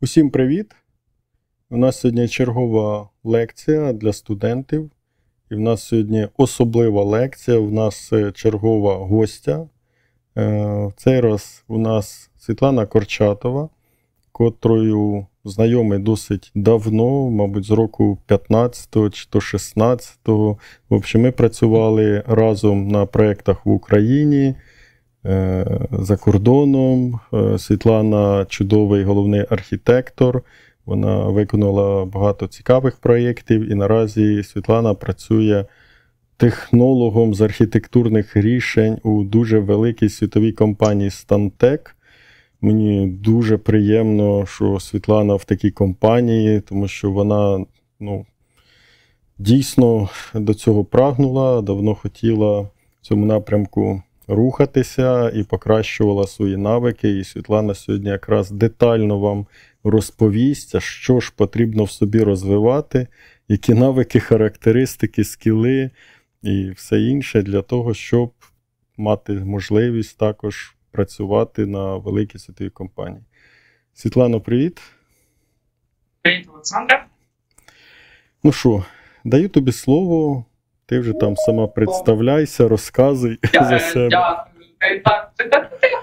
Усім привіт! У нас сьогодні чергова лекція для студентів. І в нас сьогодні особлива лекція, у нас чергова гостя. В цей раз у нас Світлана Корчатова, котрою знайомий досить давно, мабуть, з року 15-го чи то 16-го. В общем, ми працювали разом на проєктах в Україні, за кордоном. Світлана чудовий головний архітектор. Вона виконала багато цікавих проєктів і наразі Світлана працює технологом з архітектурних рішень у дуже великій світовій компанії Stantec. Мені дуже приємно, що Світлана в такій компанії, тому що вона дійсно до цього прагнула, давно хотіла в цьому напрямку рухатися і покращувала свої навики. І Світлана сьогодні якраз детально вам розповість, що ж потрібно в собі розвивати, які навики, характеристики, скіли і все інше для того, щоб мати можливість також працювати на великій світовій компанії. Світлано, привіт. Привіт, Олександре. Ну що, даю тобі слово. Ти вже там сама представляйся, розказуй за себе. Дякую. Так,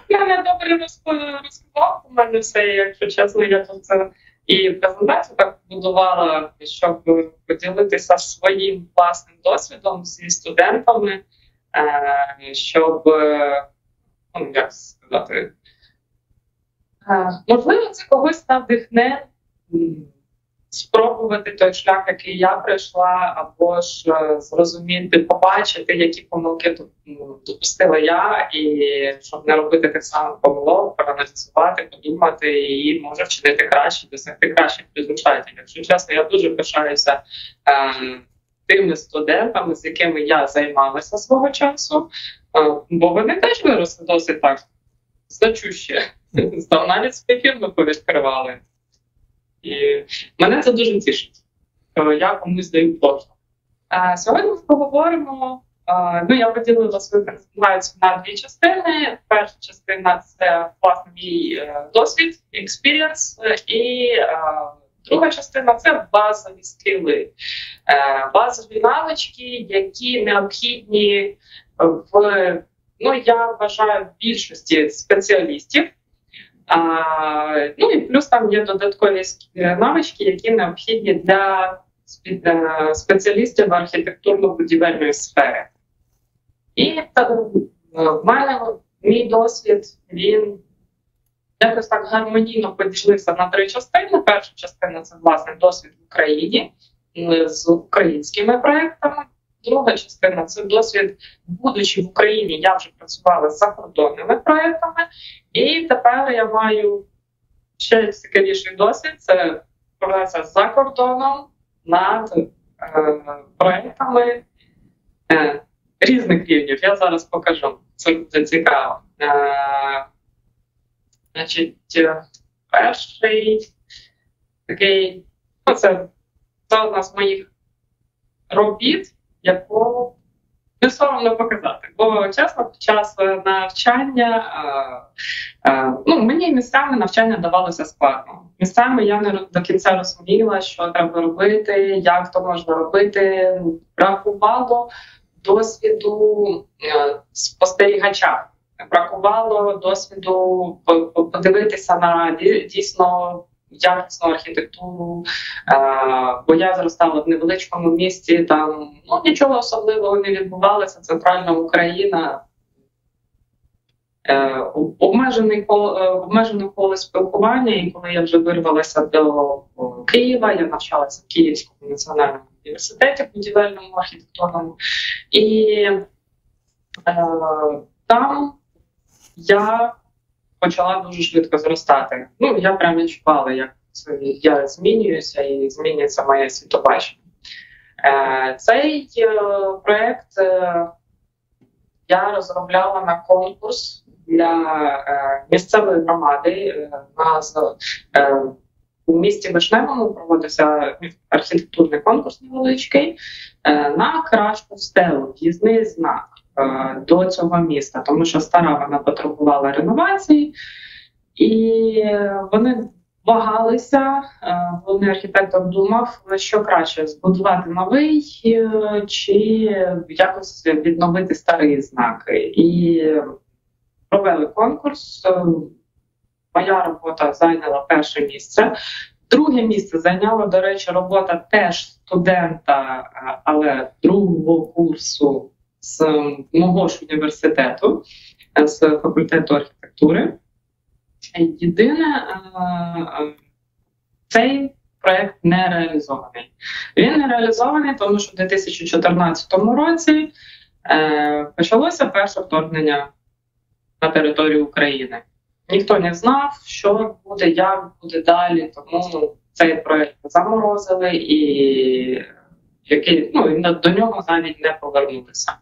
я не добре розказав. У мене все, якщо чесно, я тут і презентацію так будувала, щоб поділитися своїм власним досвідом зі студентами, щоб, як сказати, можливо, це когось надихне спробувати той шлях, який я пройшла, або ж зрозуміти, побачити, які помилки допустила я, і щоб не робити тих самих помилок, проаналізувати, подумати і може вчинити краще, досягти кращих результатів. Якщо чесно, я дуже пишаюся тими студентами, з якими я займалася свого часу, бо вони теж виросли досить так значуще. Навіть свої фірми повідкривали. І мене це дуже тішить, що я комусь даю поштовх. Сьогодні ми поговоримо, я поділила свою презентацію на дві частини. Перша частина – це, власне, мій досвід, experience, і друга частина – це базові скіли. Базові навички, які необхідні я вважаю, в більшості спеціалістів. І плюс там є додаткові навички, які необхідні для спеціалістів в архітектурно-будівельної сфери. І в мене мій досвід, він якось так гармонійно поділився на три частини. Перша частина – це, власне, досвід в Україні з українськими проєктами. Друга частина – це досвід, будучи в Україні, я вже працювала з закордонними проєктами. І тепер я маю ще цікавіший досвід – це праця за кордоном над проєктами різних рівнів. Я зараз покажу, це буде цікаво. Перший такий, це одна з моїх робіт, яку не соромно показати. Бо, чесно, під час навчання, мені місцями навчання давалося складно. Місцями я не до кінця розуміла, що треба робити, як то можна робити. Бракувало досвіду спостерігача. Бракувало досвіду подивитися на дійсно якісну архітектуру, бо я зростала в невеличкому місті, там нічого особливого не відбувалося, центральна Україна, обмежене коло спілкування, і коли я вже вирвалася до Києва, я навчалася в Київському національному університеті будівельному, архітектурному, і там я почала дуже швидко зростати. Я прям відчувала, як я змінююся і змінюється моє світобачення. Цей проєкт я розробляла на конкурс для місцевої громади. У місті Вишневому проводився архітектурний конкурс невеличкий на кращу стелу, в'їзний знак до цього міста, тому що стара вона потребувала реновації, і вони вагалися. Головний архітектор думав, що краще збудувати новий чи якось відновити старий знак. І провели конкурс. Моя робота зайняла перше місце. Друге місце зайняла, до речі, робота теж студента, але другого курсу з мого ж університету, з факультету архітектури. Єдине, цей проєкт не реалізований. Він не реалізований, тому що в 2014 році почалося перше вторгнення на територію України. Ніхто не знав, що буде, як буде далі, тому цей проєкт заморозили і до нього навіть не повернутися.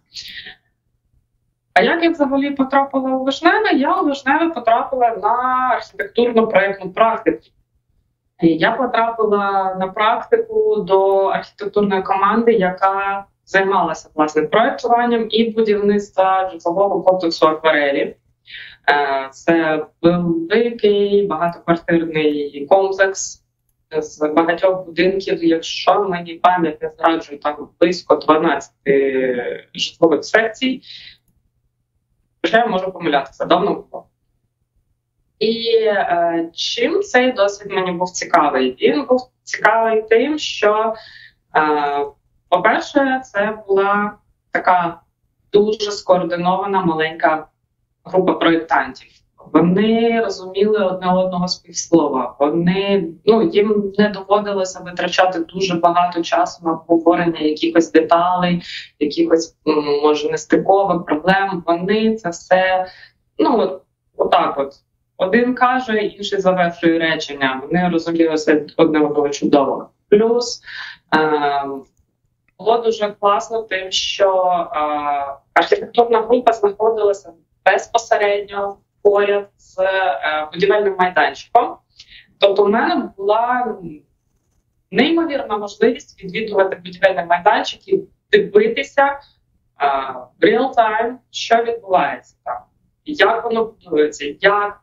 А як я взагалі потрапила у Вишневе? Я у Вишневе потрапила на архітектурно-проєктну практику. І я потрапила на практику до архітектурної команди, яка займалася власне проєктуванням і будівництва житлового комплексу «Акварелі». Це великий багатоквартирний комплекс з багатьох будинків. Якщо мені пам'ять не зраджує, там близько 12 житлових секцій. Хоча я можу помилятися, давно було. І чим цей досвід мені був цікавий? Він був цікавий тим, що, по-перше, це була така дуже скоординована маленька група проєктантів. Вони розуміли одне одного з півслова. Їм не доводилося витрачати дуже багато часу на обговорення якихось деталей, якихось, може, нестикових проблем. Вони це все, отак от. Один каже, інший завершує речення. Вони розумілися одне одного чудово. Плюс було дуже класно тим, що архітектурна група знаходилася безпосередньо поряд з будівельним майданчиком. Тобто в мене була неймовірна можливість відвідувати будівельний майданчик і дивитися в реал-тайм, що відбувається там, як воно будується, як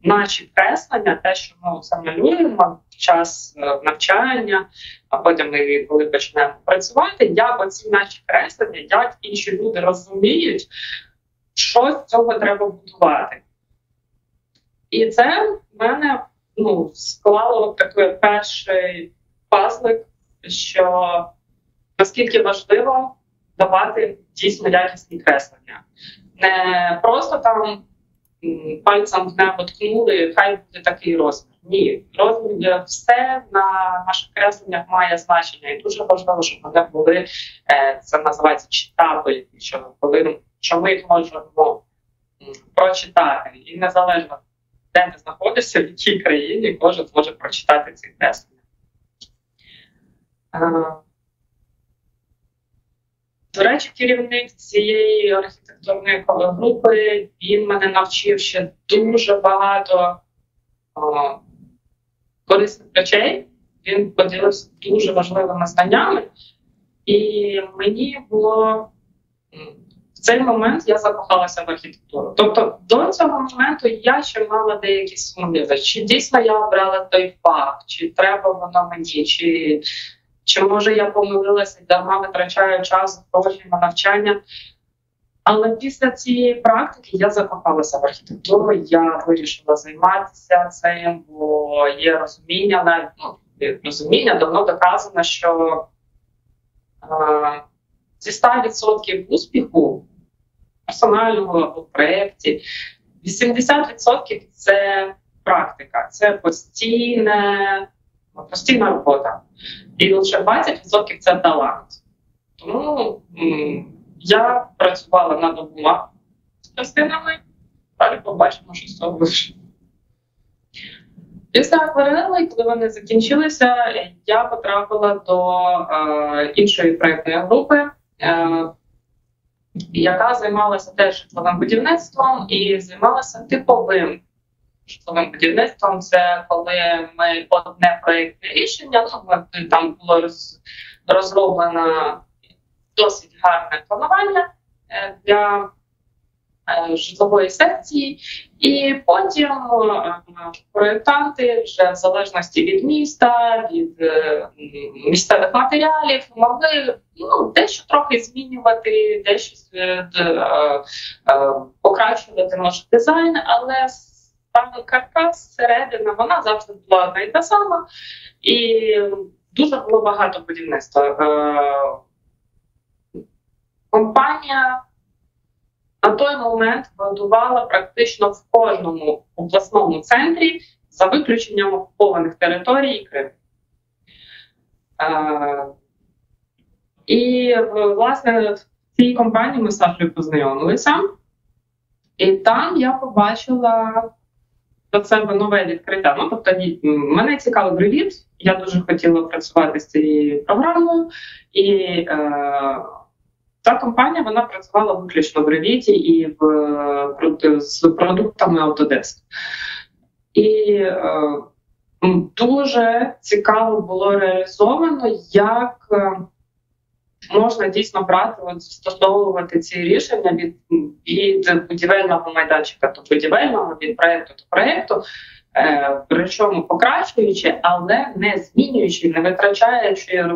наші креслення, те, що ми це малюємо в час навчання, а потім ми, коли почнемо працювати, як оці наші креслення, як інші люди розуміють, що з цього треба будувати. І це в мене склало такий перший пазлик, що наскільки важливо давати дійсно якісні креслення. Не просто там пальцем в небо ткнули, хай буде такий розмір. Ні, розмір, все на наших кресленнях має значення. І дуже важливо, щоб вони були, це називається читабельні, що ми їх можемо прочитати. І незалежно, де ти знаходишся, в якій країні, кожен може прочитати ці креслення. До речі, керівник цієї архітектурної групи, він мене навчив ще дуже багато корисних речей. Він поділився дуже важливими знаннями. І мені було... В цей момент я закохалася в архітектуру. Тобто до цього моменту я ще мала деякі сумніви. Чи дійсно я обрала той фах, чи треба воно мені, чи може я помилилася і дарма витрачаю час, гроші на навчання. Але після цієї практики я закохалася в архітектуру, я вирішила займатися цим, бо є розуміння, давно доказано, що зі 100% успіху персонального або в проєкті 80% це практика, це постійна робота. І лише 20% це талант. Тому я працювала над обома частинами, далі побачимо, що з цього вийшло. Після акварели, коли вони закінчилися, я потрапила до іншої проєктної групи, яка займалася теж житловим будівництвом і займалася типовим житловим будівництвом. Це коли ми одне проєктне рішення, там було розроблено досить гарне планування для житлової секції, і потім проєктанти вже в залежності від міста, від місцевих матеріалів могли дещо трохи змінювати, дещо покращувати може дизайн, але саме каркас, середина, вона завжди була одна і та сама, і дуже було багато будівництва. Компанія на той момент будувала практично в кожному обласному центрі, за виключенням окупованих територій і Криму. І, власне, в цій компанії ми з Сашою познайомилися. І там я побачила до себе нове відкриття. Тобто, мене цікавив Revit, я дуже хотіла працювати з цією програмою. І ця компанія, вона працювала виключно в Revit і з продуктами Autodesk. І дуже цікаво було реалізовано, як можна дійсно брати, застосовувати ці рішення від будівельного майданчика до будівельного, від проєкту до проєкту, причому покращуючи, але не змінюючи, не витрачаючи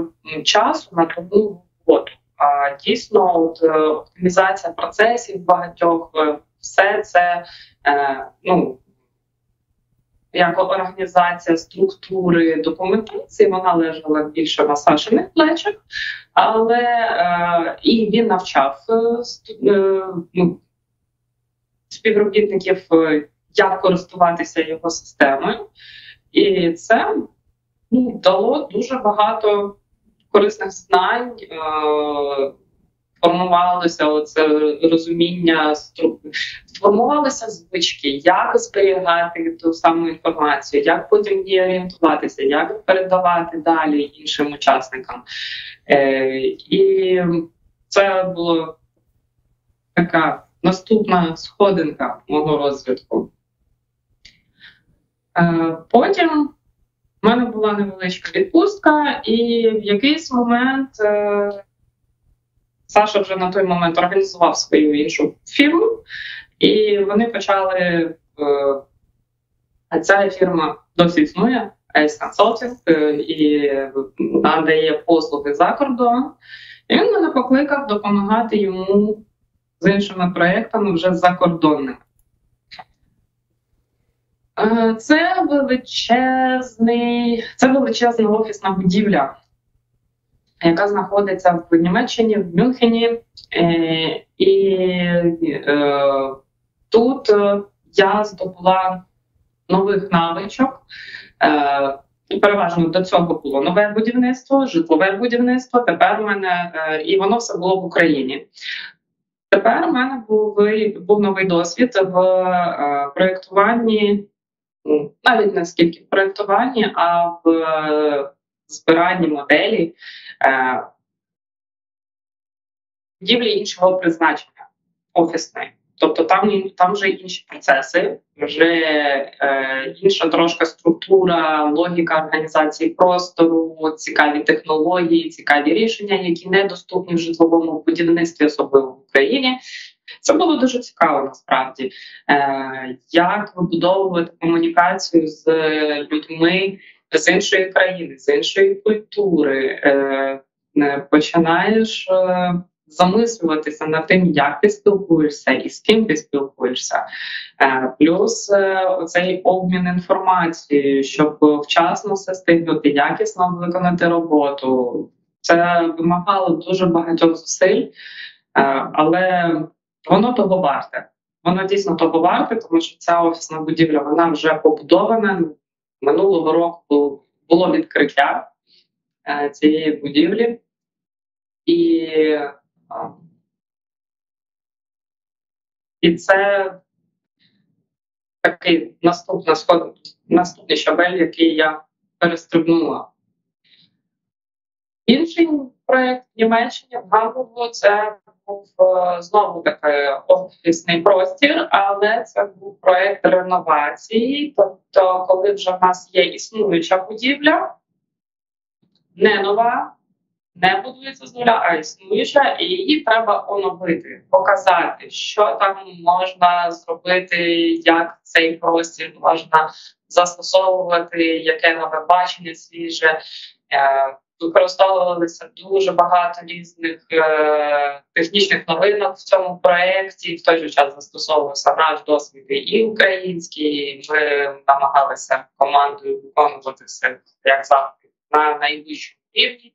часу на тому роботу. А дійсно, оптимізація процесів багатьох, все це, як організація структури документації, вона лежала більше на Сашиних плечах, але і він навчав співробітників, як користуватися його системою. І це дало дуже багато корисних знань, формувалося оце розуміння, сформувалися звички, як зберігати ту саму інформацію, як потім її орієнтуватися, як передавати далі іншим учасникам. І це була така наступна сходинка мого розвитку. Потім в мене була невеличка відпустка, і в якийсь момент Саша вже на той момент організував свою іншу фірму, і вони почали, ця фірма досі існує, Ace Consulting, і надає послуги за кордон. І він мене покликав допомагати йому з іншими проєктами вже закордонними. Це величезна офісна будівля, яка знаходиться в Німеччині, в Мюнхені. Тут я здобула нових навичок. Переважно до цього було нове будівництво, житлове будівництво, тепер у мене, і воно все було в Україні. Тепер у мене був новий досвід в проєктуванні, навіть не скільки в проєктуванні, а в збиранні моделі будівлі іншого призначення, офісної. Тобто там вже інші процеси, вже інша трошки структура, логіка організації простору, цікаві технології, цікаві рішення, які недоступні в житловому будівництві, особливо в Україні. Це було дуже цікаво насправді. Як вибудовувати комунікацію з людьми з іншої країни, з іншої культури. Починаєш замислюватися над тим, як ти спілкуєшся і з ким ти спілкуєшся. Плюс оцей обмін інформацією, щоб вчасно все встигнути, якісно виконати роботу. Це вимагало дуже багатьох зусиль, але воно того варте. Воно дійсно того варте, тому що ця офісна будівля, вона вже побудована. Минулого року було відкриття цієї будівлі. І це такий наступний щабель, який я перестрибнула. Інший проєкт в Німеччині, в Гамбургу, це був знову такий офісний простір, але це був проєкт реновації. Тобто, коли вже в нас є існуюча будівля, не нова, не будується з нуля, а існуюча, і її треба оновити, показати, що там можна зробити, як цей простір можна застосовувати, яке нове бачення свіже. Використовувалися дуже багато різних технічних новинок в цьому проєкті. В той же час застосовувався наш досвід і український. Ми намагалися командою виконувати все як завжди на найвищому рівні.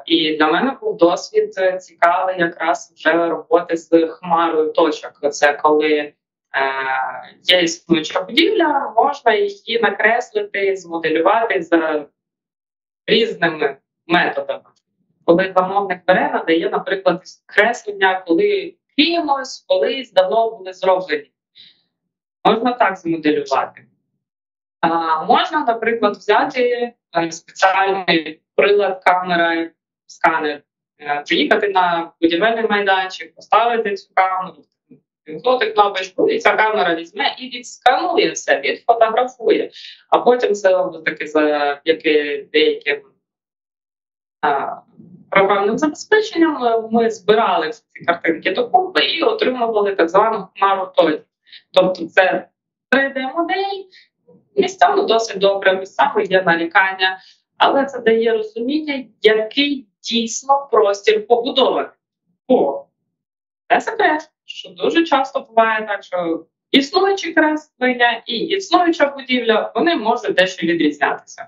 І для мене був досвід цікавий якраз вже роботи з хмарою точок. Це коли є існуюча будівля, можна її накреслити, змоделювати за різними методами. Коли замовник бере, надає, наприклад, креслення, коли кимось, колись давно були зроблені. Можна так змоделювати. Можна, наприклад, взяти спеціальний прилад, камера, сканер, приїхати на будівельний майданчик, поставити цю камеру, вимкнути кнопочку, і ця камера візьме і відсканує все, відфотографує. А потім це таки завдяки деяким програмним забезпеченням ми збирали ці картинки докупи і отримували так звану хмару точок. Тобто це 3D-модель, місцями досить добре, місцями є нарікання, але це дає розуміння, який дійсно простір побудований. Бо це секрет, що дуже часто буває так, що існуючі креслення і існуюча будівля, вони можуть дещо відрізнятися.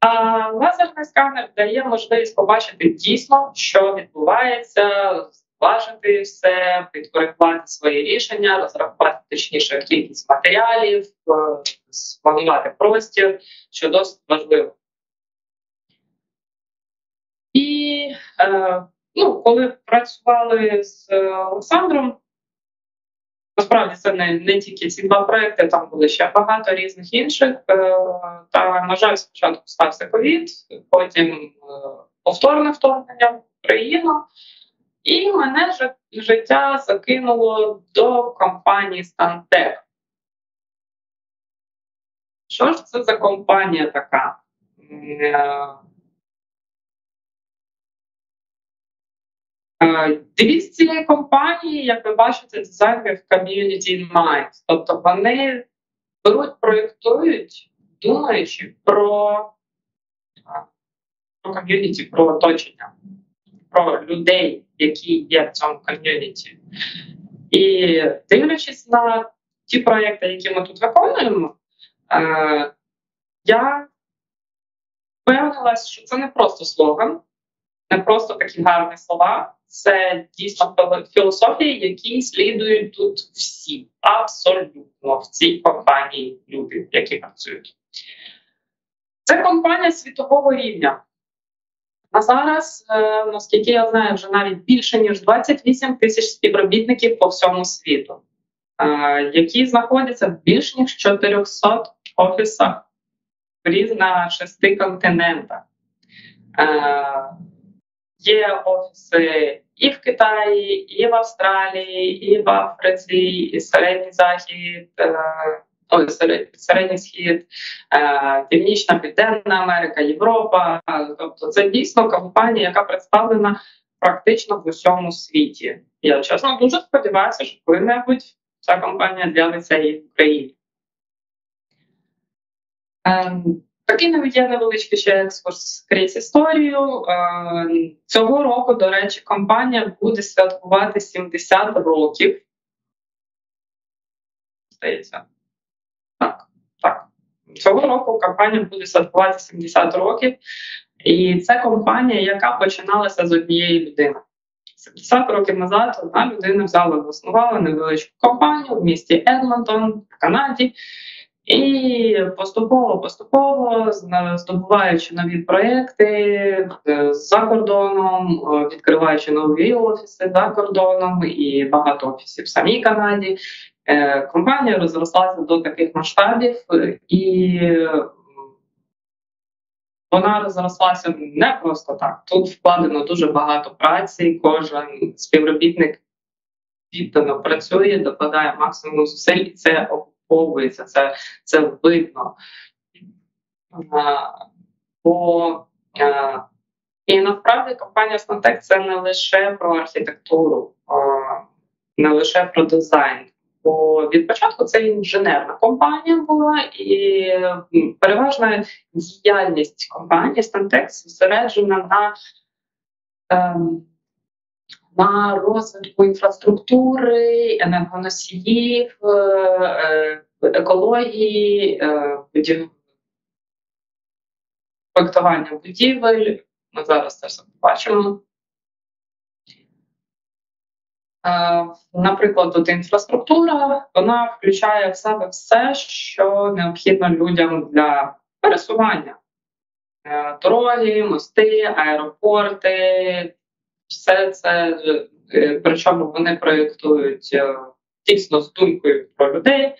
А лазерний сканер дає можливість побачити дійсно, що відбувається, зважити все, підкоригувати свої рішення, розрахувати точніше кількість матеріалів, спланувати простір, що досить важливо. І коли працювали з Олександром, насправді це не тільки ці два проекти, там були ще багато різних інших. Та, на жаль, спочатку стався ковід, потім повторне вторгнення в Україну. І мене життя закинуло до компанії Stantec. Що ж це за компанія така? Девіз цієї компанії, як ви бачите, дизайн в community in mind. Тобто вони беруть, проєктують, думаючи про ком'юніті, про оточення, про людей, які є в цьому ком'юніті. І дивлячись на ті проєкти, які ми тут виконуємо, я впевнилась, що це не просто слоган, не просто такі гарні слова, це дійсно філософії, які слідують тут всі, абсолютно в цій компанії люди, які працюють. Це компанія світового рівня. А зараз, наскільки я знаю, вже навіть більше, ніж 28 тисяч співробітників по всьому світу, які знаходяться в більш ніж 400 офісах на 6 континентах. Є офіси і в Китаї, і в Австралії, і в Африці, і Середній Захід, Середній Схід, Північна, Південна Америка, Європа. Тобто це дійсно компанія, яка представлена практично в усьому світі. Я, чесно, дуже сподіваюся, що коли-небудь ця компанія з'явиться і в Україні. Такий навіть є невеличкий ще екскурс крізь історію. Цього року, до речі, компанія буде святкувати 70 років. Здається. Так. Цього року компанія буде святкувати 70 років. І це компанія, яка починалася з однієї людини. 70 років назад одна людина взяла і заснувала невеличку компанію в місті Едмонтон, в Канаді. І поступово, здобуваючи нові проєкти за кордоном, відкриваючи нові офіси за кордоном і багато офісів в самій Канаді, компанія розрослася до таких масштабів, і вона розрослася не просто так. Тут вкладено дуже багато праці, кожен співробітник віддано працює, докладає максимум зусиль, і це окуповується, це видно. Бо І насправді компанія Stantec – це не лише про архітектуру, не лише про дизайн. Бо від початку це інженерна компанія була, і переважна діяльність компанії Stantec зосереджена на розвитку інфраструктури, енергоносіїв, екології, проектування будівель. Ми зараз це все побачимо. Наприклад, тут інфраструктура, вона включає в себе все, що необхідно людям для пересування. Дороги, мости, аеропорти, все це, причому вони проєктують дійсно з думкою про людей.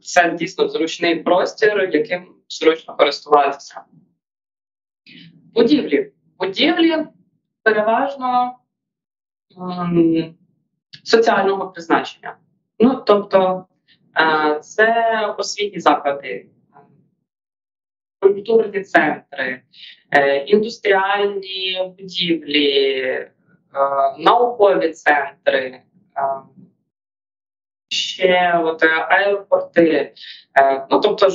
Це дійсно зручний простір, яким зручно користуватися. Будівлі переважно соціального призначення. Ну, тобто це освітні заклади, культурні центри, індустріальні будівлі, наукові центри, ще аеропорти. Ну, тобто,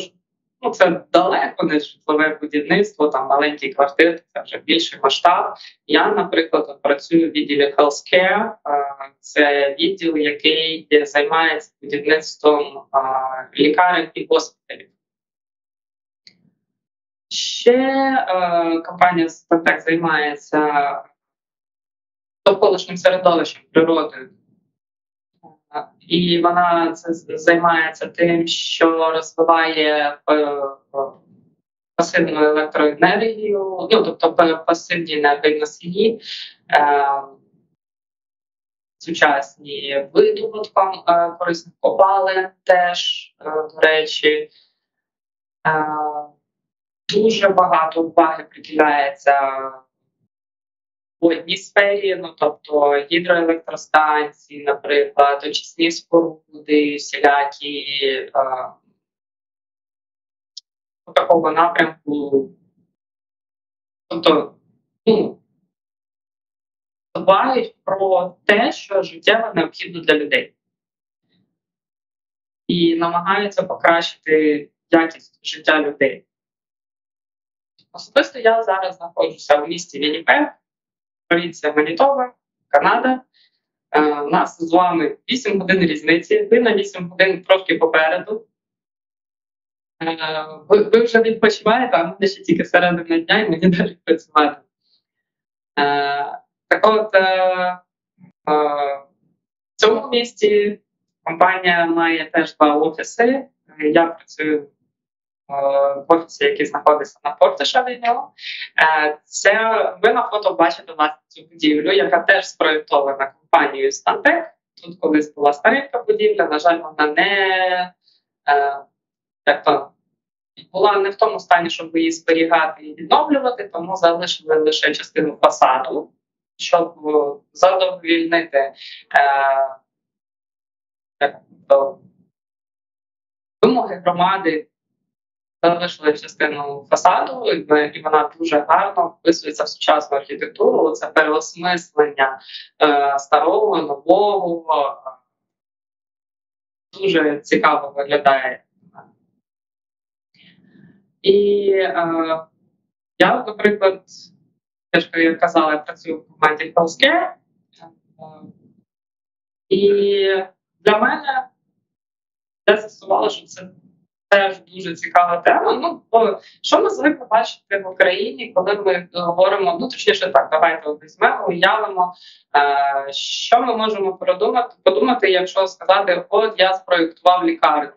це далеко не житлове будівництво, там маленькі квартири, це вже більший масштаб. Я, наприклад, працюю в відділі healthcare. Це відділ, який займається будівництвом лікарень і госпіталів. Ще компанія Stantec займається довколишнім середовищем, природою. І вона займається тим, що розвиває пасивну електроенергію, ну, тобто пасивні енергоносії, сучасні видобутком корисних копалин теж, до речі. Дуже багато уваги приділяється в одній сфері, ну, тобто гідроелектростанції, наприклад, очисні споруди, всілякі такого напрямку. Тобто, дбають про те, що життєво необхідно для людей. І намагаються покращити якість життя людей. Особисто я зараз знаходжуся в місті Вінніпег, провінція Манітоба, Канада. У нас з вами 8 годин різниці, ви на 8 годин трошки попереду. Ви вже відпочиваєте, а мене ще тільки середина дня і мені далі працювати. Так от, в цьому місті компанія має теж 2 офіси. Я працюю в офісі, який знаходиться на Порте-Шавеньо. Це ви на фото бачите цю будівлю, яка теж спроєктована компанією Stantec. Тут колись була старенька будівля, на жаль, вона була не в тому стані, щоб її зберігати і відновлювати, тому залишили лише частину фасаду, щоб задовольнити вимоги громади. Залишили частину фасаду, і вона дуже гарно вписується в сучасну архітектуру. Це переосмислення старого, нового. Дуже цікаво виглядає. І я, наприклад, теж, як казала, я працюю в команді healthcare. І для мене я з'ясувала, що це теж дуже цікава тема. Ну, бо що ми звикли бачити в Україні, коли ми говоримо, ну, точніше так, давайте візьмемо, уявимо, що ми можемо подумати, якщо сказати, от я спроєктував лікарню.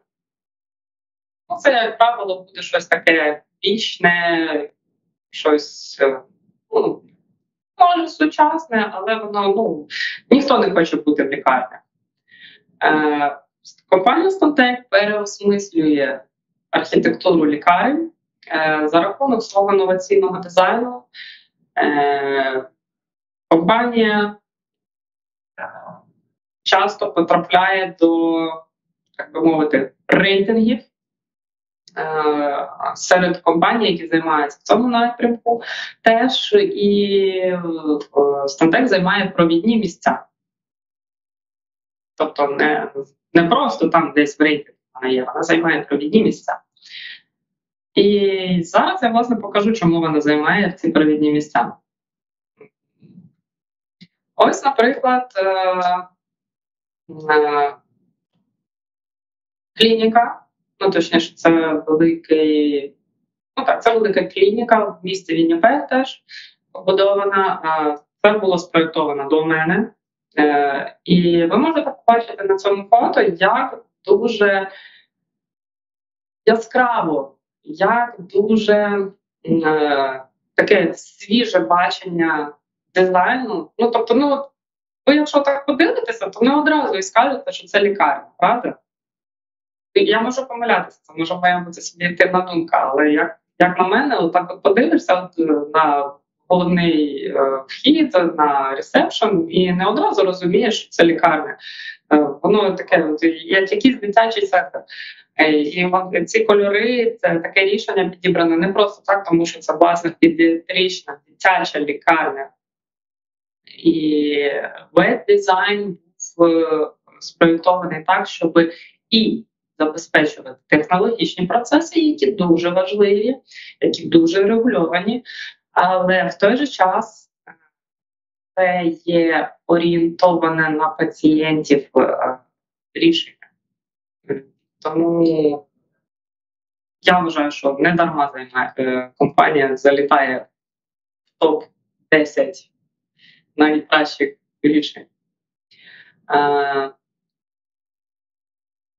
Ну, це, як правило, буде щось таке вічне, щось, може, сучасне, але воно, ніхто не хоче бути в лікарні. Компанія Stantec переосмислює архітектуру лікарень за рахунок свого інноваційного дизайну. Компанія часто потрапляє до, так би мовити, рейтингів серед компаній, які займаються в цьому напрямку, теж і Stantec займає провідні місця. Тобто не просто там десь в рейтингу вона є, вона займає провідні місця. І зараз я, власне, покажу, чому вона займає ці провідні місця. Ось, наприклад, клініка, точніше, це це велика клініка в місті Вінніпег теж побудована. Це було спроєктовано до мене. І ви можете побачити на цьому фото, як дуже яскраво, як дуже таке свіже бачення дизайну. Ви якщо так подивитеся, то не одразу і скажете, що це лікарня, правда? Я можу помилятися, це може має бути суб'єктивна думка, але як на мене, от подивишся на головний вхід, на ресепшн, і не одразу розумієш, що це лікарня. Воно таке, як якийсь дитячий сектор. І ці кольори, це таке рішення підібране не просто так, тому що це, власне, педіатрична, дитяча лікарня. І веб-дизайн був спроєктований так, щоб і забезпечувати технологічні процеси, які дуже важливі, які дуже регульовані, але в той же час це є орієнтоване на пацієнтів рішення. Тому я вважаю, що не дарма компанія залітає в топ-10 найкращих рішень.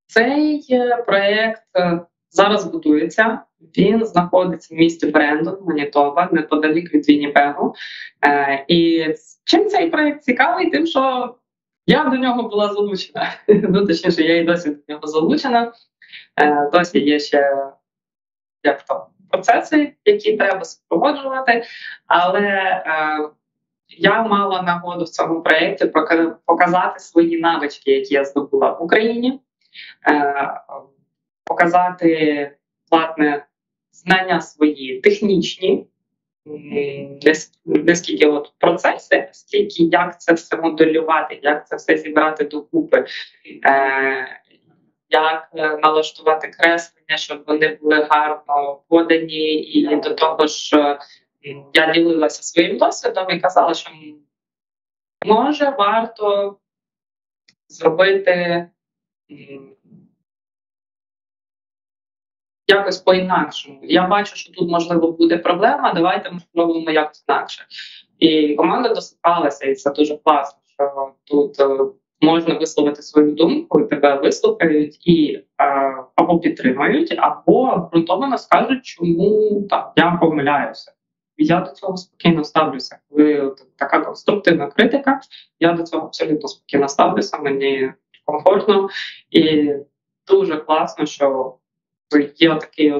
Цей проєкт зараз будується. Він знаходиться в місті Брендон, Манітоба, неподалік від Вінніпегу. І чим цей проєкт цікавий? Тим, що я до нього була залучена. Точніше, я і досі до нього залучена. Досі є ще процеси, які треба супроводжувати. Але я мала нагоду в цьому проєкті показати свої навички, які я здобула в Україні. Показати, власне, знання свої технічні, не скільки процеси, скільки як це все моделювати, як це все зібрати докупи, як налаштувати креслення, щоб вони були гарно подані, і до того ж я ділилася своїм досвідом і казала, що може варто зробити якось по-інакшому. Я бачу, що тут, можливо, буде проблема, давайте ми спробуємо якось інакше. І команда дослухалася, і це дуже класно, що тут можна висловити свою думку, і тебе вислухають і або підтримають, або обґрунтовано скажуть, чому я помиляюся. І я до цього спокійно ставлюся. Коли така конструктивна критика, я до цього абсолютно спокійно ставлюся, мені комфортно. І дуже класно, що є такий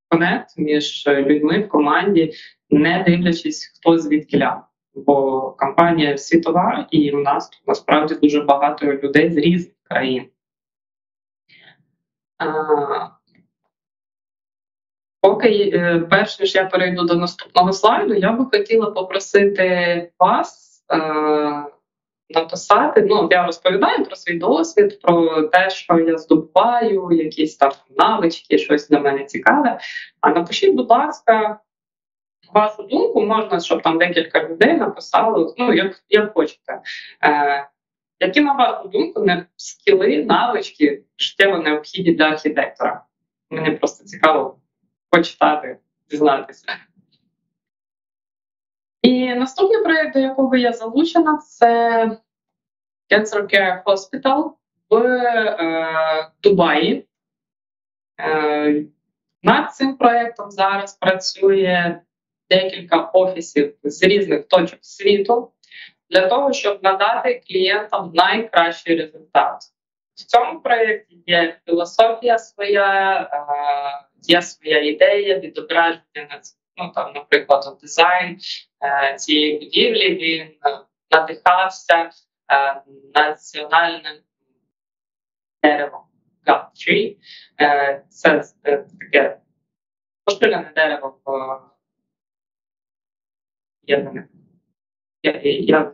конект між людьми в команді, не дивлячись, хто звідкіля. Бо компанія світова, і у нас тут насправді дуже багато людей з різних країн. Перш ніж я перейду до наступного слайду, я би хотіла попросити вас написати, я розповідаю про свій досвід, про те, що я здобуваю, якісь там навички, щось для мене цікаве. А напишіть, будь ласка, вашу думку, можна, щоб там декілька людей написали, як хочете. Які, на вашу думку, скіли, навички життєво необхідні для архітектора? Мені просто цікаво почитати, дізнатися. І наступний проєкт, до якого я залучена, це Cancer Care Hospital в Дубаї. Над цим проєктом зараз працює декілька офісів з різних точок світу для того, щоб надати клієнтам найкращий результат. В цьому проєкті є філософія своя, є своя ідея, відображення, наприклад, дизайн цієї будівлі, він надихався національним деревом. gut tree. Це таке поширене дерево в Євгене.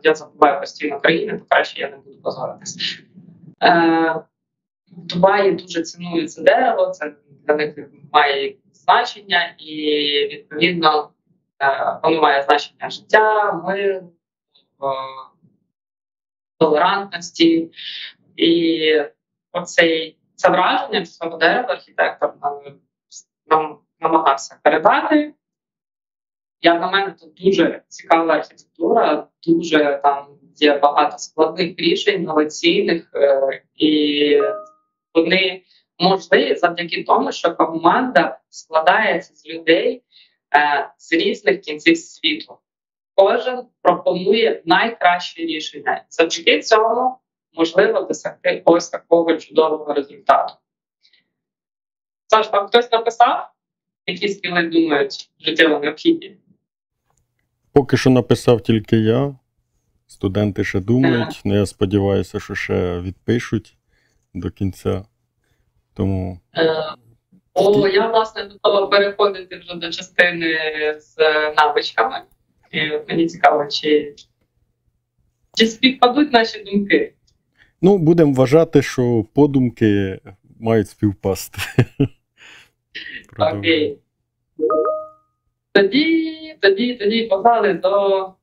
Я забуваю постійно країни, то краще я не буду позоритись. В Дубаї дуже цінують це дерево, це для них має значення, і відповідно воно має значення життя, миру, толерантності. І це враження від свого дерева архітектор нам намагався передати. Як на мене, тут дуже цікава архітектура, дуже там є багато складних рішень, інноваційних, і вони можливі завдяки тому, що команда складається з людей з різних кінців світу. Кожен пропонує найкращі рішення. Завдяки цьому можливо досягти ось такого чудового результату. Саш, там хтось написав, які скіли думають життєво необхідні? Поки що написав тільки я. Студенти ще думають, але я сподіваюся, що ще відпишуть до кінця. Тому... Я, власне, готова переходити вже до частини з навичками. І мені цікаво, чи співпадуть наші думки. Ну, будемо вважати, що подумки мають співпасти. Окей. Тоді погнали до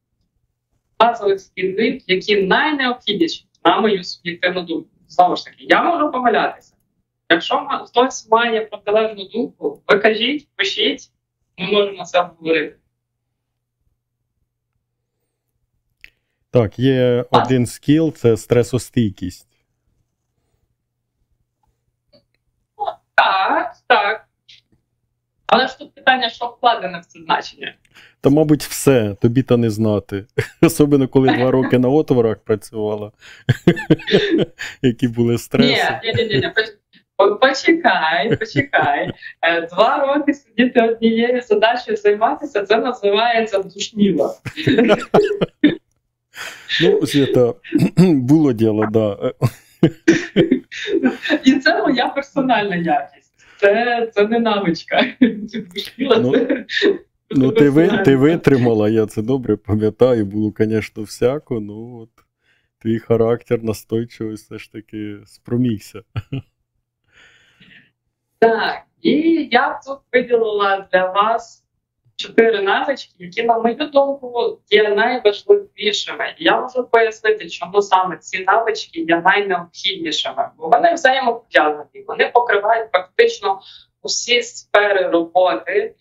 базових скілів, які найнеобхідніші, на мою суб'єктивну думку. Знову ж таки, я можу помилятися. Якщо хтось має протилежну думку, ви кажіть, пишіть, ми можемо це обговорити. Так, є один скіл – це стресостійкість. Так. Але ж тут питання, що вкладено в це значення? Та, мабуть, все. Тобі-то не знати. Особливо, коли 2 роки на отворах працювала. Які були стреси. Ні. Почекай. 2 роки сидіти однією задачею займатися, це називається душніла. Ну, Свята, було діло, да. І це моя персональна якість. Це не навичка. Ну, ти витримала, я це добре пам'ятаю, було, звісно, всяко, ну от твій характер, настойчивість все ж таки спромігся. Так, і я тут виділила для вас 4 навички, які, на мою думку, є найважливішими. І я можу пояснити, чому саме ці навички є найнеобхіднішими. Бо вони взаємопов'язані, вони покривають практично усі сфери роботи.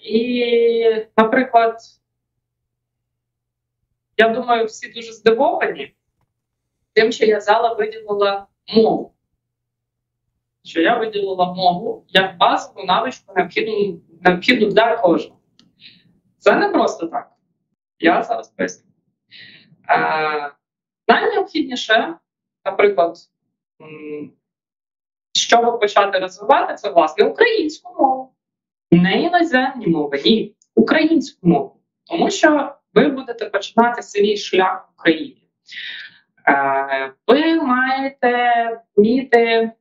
І, наприклад, я думаю, всі дуже здивовані тим, що я виділила мову. Що я виділила мову як базову навичку, необхідну для кожного. Це не просто так. Я зараз поясню. Найнеобхідніше, наприклад, щоб почати розвивати, це, власне, українську мову. Не іноземні мови, ні. Українську мову. Тому що ви будете починати свій шлях в Україні. Ви маєте вміти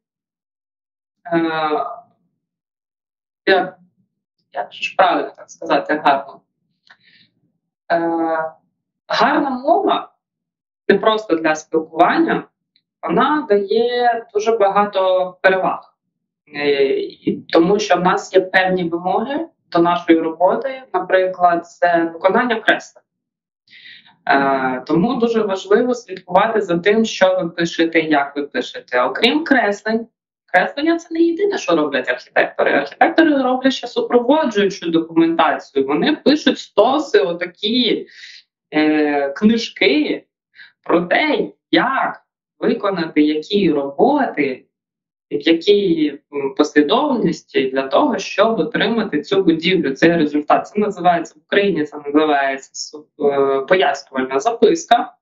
як ж правильно так сказати гарно? Гарна мова не просто для спілкування, вона дає дуже багато переваг. Тому що в нас є певні вимоги до нашої роботи, наприклад, це виконання креслень. Тому дуже важливо слідкувати за тим, що ви пишете і як ви пишете. Окрім креслень, креслення – це не єдине, що роблять архітектори. Архітектори роблять ще супроводжуючу документацію. Вони пишуть стоси, отакі книжки про те, як виконати які роботи, в якій послідовності для того, щоб отримати цю будівлю, цей результат. Це називається в Україні, це називається пояснювальна записка.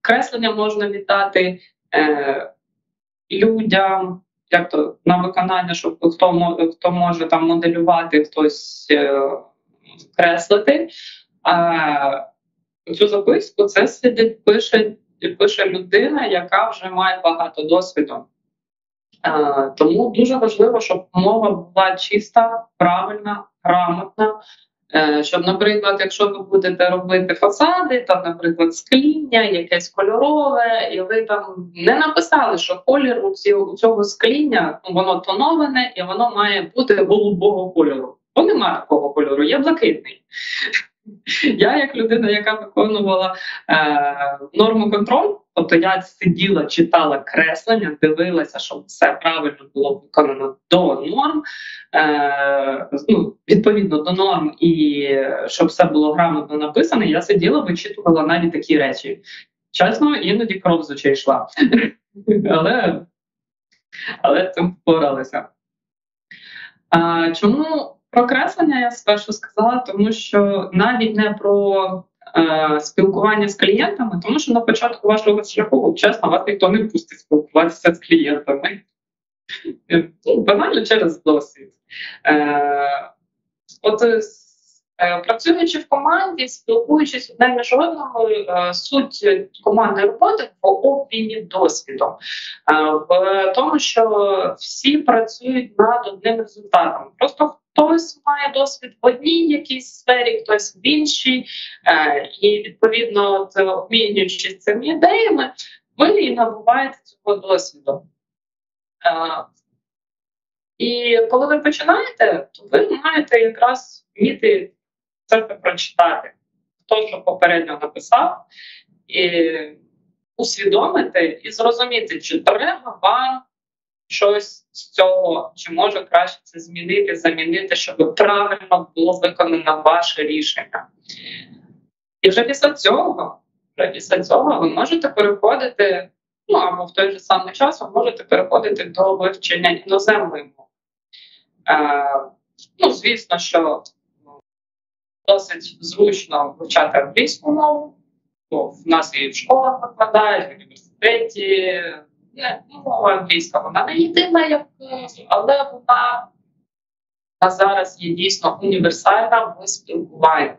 Креслення можна віддати людям, як то на виконання, щоб хто може там моделювати, хтось креслити. А цю записку це пише і пише людина, яка вже має багато досвіду. Тому дуже важливо, щоб мова була чиста, правильна, грамотна. Щоб, наприклад, якщо ви будете робити фасади, там, наприклад, скління, якесь кольорове, і ви там не написали, що колір у цього скління, воно тоноване і воно має бути голубого кольору. Бо немає такого кольору, є блакитний. Я, як людина, яка виконувала норму контроль, тобто я сиділа, читала креслення, дивилася, щоб все правильно було виконано до норм, відповідно до норм, і щоб все було грамотно написано, я сиділа, вичитувала навіть такі речі. Чесно, іноді кров з очей йшла. Але цим впоралися. Чому про креслення я спершу сказала? Тому що навіть не про спілкування з клієнтами, тому що на початку вашого шляху, чесно, вас ніхто не пустить спілкуватися з клієнтами. Банально через досвід. Працюючи в команді, спілкуючись одне між одному, суть командної роботи в обміні досвідом. В тому, що всі працюють над одним результатом. Просто хтось має досвід в одній якійсь сфері, хтось в іншій. І, відповідно, обмінюючись цими ідеями, ви і набуваєте цього досвіду. І коли ви починаєте, то ви маєте якраз вміти це прочитати, хто що попередньо написав, і усвідомити і зрозуміти, чи треба вам щось з цього, чи може краще це змінити, замінити, щоб правильно було виконано ваше рішення. І вже після цього ви можете переходити, або в той же самий час ви можете переходити до вивчення іноземної мови. Звісно, що досить зручно вивчати англійську мову, бо в нас і в школах викладають, в університеті. Мова англійська, вона не єдина, але вона зараз є дійсно універсальна в спілкуванні.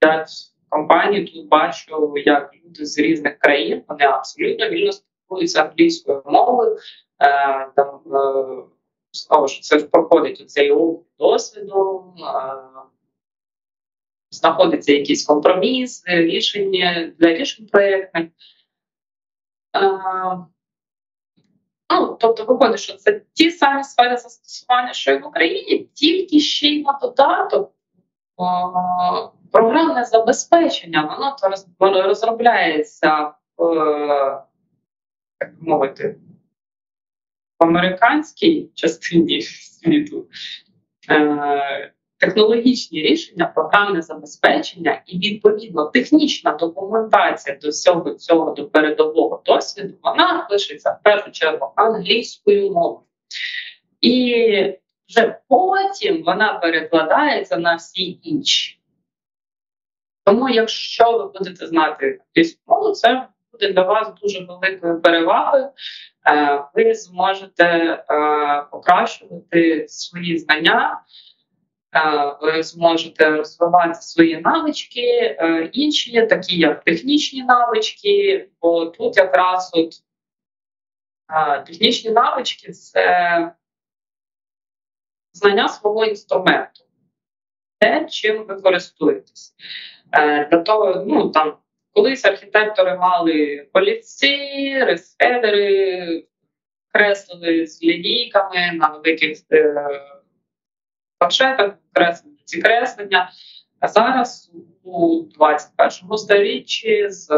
Я в компанії тут бачу, як люди з різних країн, вони абсолютно вільно спілкуються англійською мовою. Знову ж це проходить оцей досвіду, знаходиться якийсь компроміс, рішення для рішень проєктних. Тобто виходить, що це ті самі сфери застосування, що і в Україні, тільки ще й на додаток програмне забезпечення, воно розробляється так мовити, в американській частині світу. Технологічні рішення, програмне забезпечення і, відповідно, технічна документація до всього цього, до передового досвіду, вона пишеться в першу чергу англійською мовою. І вже потім вона перекладається на всі інші. Тому, якщо ви будете знати англійську мову, це буде для вас дуже великою перевагою. Ви зможете покращувати свої знання, ви зможете розвивати свої навички, інші, такі як технічні навички, бо тут якраз технічні навички – це знання свого інструменту, те, чим ви користуєтесь. Для того, колись архітектори мали олівці, ресфедери, креслили з лінійками на великих планшетах, креслили ці креслення. А зараз у 21 сторіччі з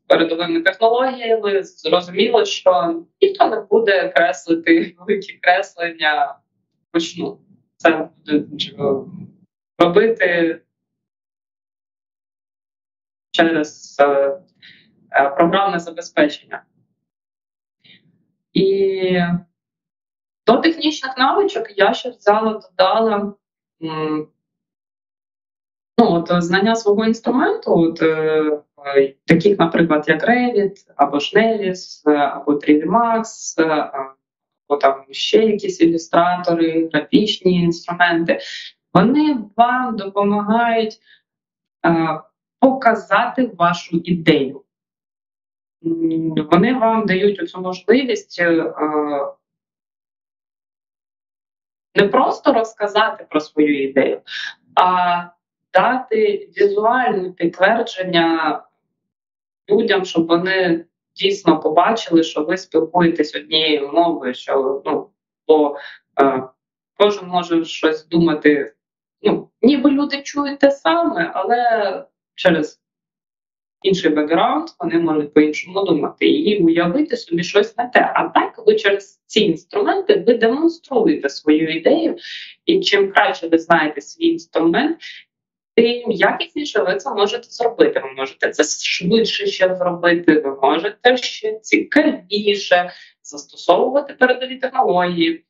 передовими технологіями зрозуміло, що ніхто не буде креслити великі креслення вручну. Це буде робити через програмне забезпечення. І до технічних навичок я ще додала знання свого інструменту, таких, наприклад, як Revit, або ж Nevis, або 3D Max, або там ще якісь ілюстратори, графічні інструменти. Вони вам допомагають показати вашу ідею. Вони вам дають оцю можливість не просто розказати про свою ідею, а дати візуальне підтвердження людям, щоб вони дійсно побачили, що ви спілкуєтесь однією мовою, що бо кожен може щось думати, ніби люди чують те саме, але через інший бекграунд вони можуть по-іншому думати і уявити собі щось не те. А так ви через ці інструменти ви демонструєте свою ідею, і чим краще ви знаєте свій інструмент, тим якісніше ви це можете зробити. Ви можете це швидше ще зробити, ви можете ще цікавіше застосовувати передові технології.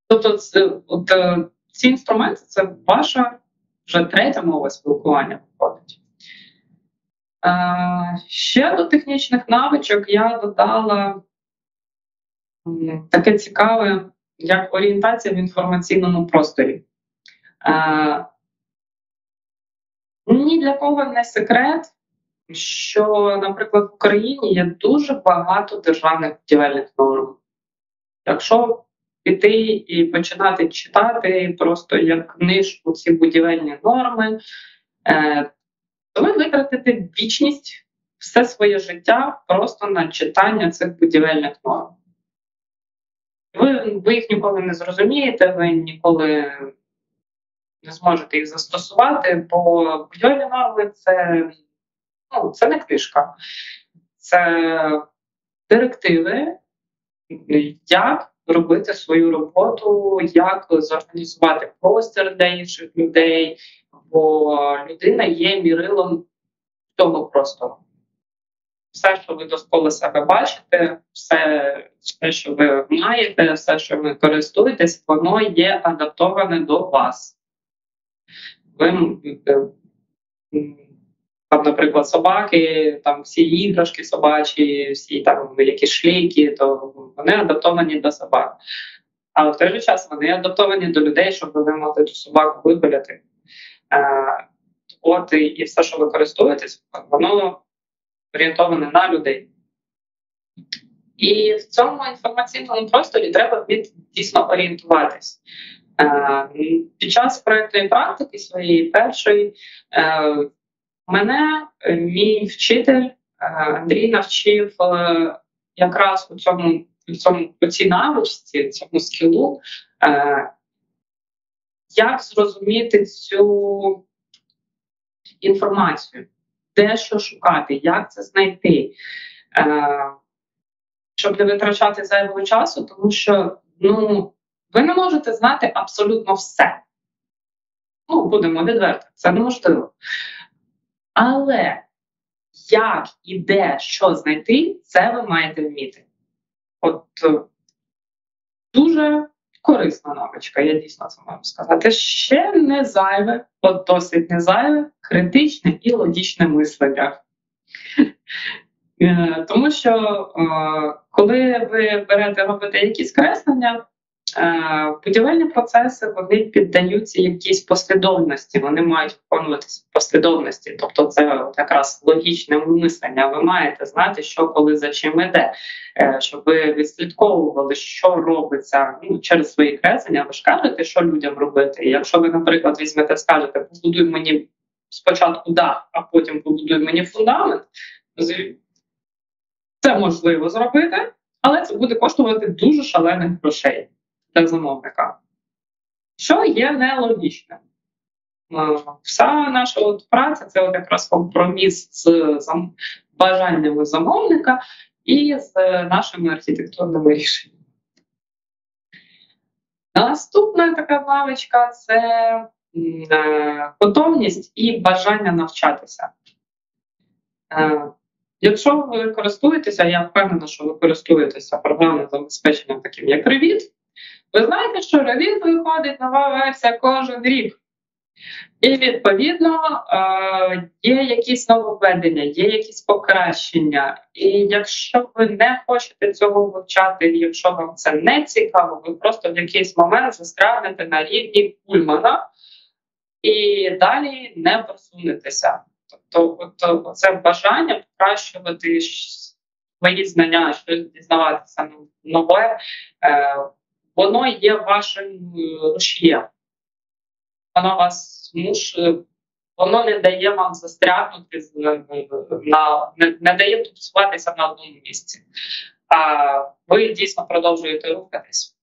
Тобто ці інструменти – це ваша вже третя мова спілкування виходить. Ще до технічних навичок я додала таке цікаве, як орієнтація в інформаційному просторі. Ні для кого не секрет, що, наприклад, в Україні є дуже багато державних будівельних норм. Якщо піти і починати читати просто як книжку ці будівельні норми, то ви витратите вічність, все своє життя просто на читання цих будівельних норм. Ви їх ніколи не зрозумієте, ви ніколи не зможете їх застосувати, бо будівельні норми це не книжка. Це директиви, як робити свою роботу, як зорганізувати простір для інших людей, бо людина є мірилом того простору. Все, що ви довкола себе бачите, все, що ви маєте, все, що ви користуєтесь, воно є адаптоване до вас. Там, наприклад, собаки, там всі іграшки собачі, всі там якісь шлейки, то вони адаптовані до собак. А в той же час вони адаптовані до людей, щоб ви могли ту собаку вигуляти. І все, що ви користуєтесь, воно орієнтоване на людей. І в цьому інформаційному просторі треба дійсно орієнтуватись. Під час проєктної практики своєї першої мене мій вчитель Андрій навчив якраз у цій навичці, цьому скілу, як зрозуміти цю інформацію, де що шукати, як це знайти, щоб не витрачати зайвого часу, тому що ви не можете знати абсолютно все. Будемо відверті, це неможливо. Але як і де що знайти, це ви маєте вміти. Дуже корисна навичка, я дійсно це можу сказати. Ще не зайве, досить не зайве, критичне і логічне мислення. Тому що коли ви робите якісь креслення, будівельні процеси, вони піддаються якійсь послідовності, вони мають виконуватися в послідовності. Тобто це якраз логічне мислення. Ви маєте знати, що коли за чим іде, щоб ви відслідковували, що робиться через свої креслення. Ви ж кажете, що людям робити. І якщо ви, наприклад, візьмете, скажете, побудуй мені спочатку дах, а потім побудуй мені фундамент, це можливо зробити, але це буде коштувати дуже шалених грошей для замовника, що є нелогічним. Вся наша праця – це якраз компроміс з бажаннями замовника і з нашими архітектурними рішеннями. Наступна така навичка – це готовність і бажання навчатися. Якщо ви користуєтеся, я впевнена, що ви користуєтеся програмним забезпеченням таким як Revit, ви знаєте, що Revit виходить нова версія кожен рік. І, відповідно, є якісь нововведення, є якісь покращення. І якщо ви не хочете цього вивчати, якщо вам це не цікаво, ви просто в якийсь момент застрягнете на рівні Пульмана, і далі не просунетеся. Тобто це бажання покращувати свої знання, щось дізнаватися нове, воно є вашим рушієм. Воно вас змушує, воно не дає вам застрягнути, не дає тупсуватися на одному місці. А ви дійсно продовжуєте рухатись.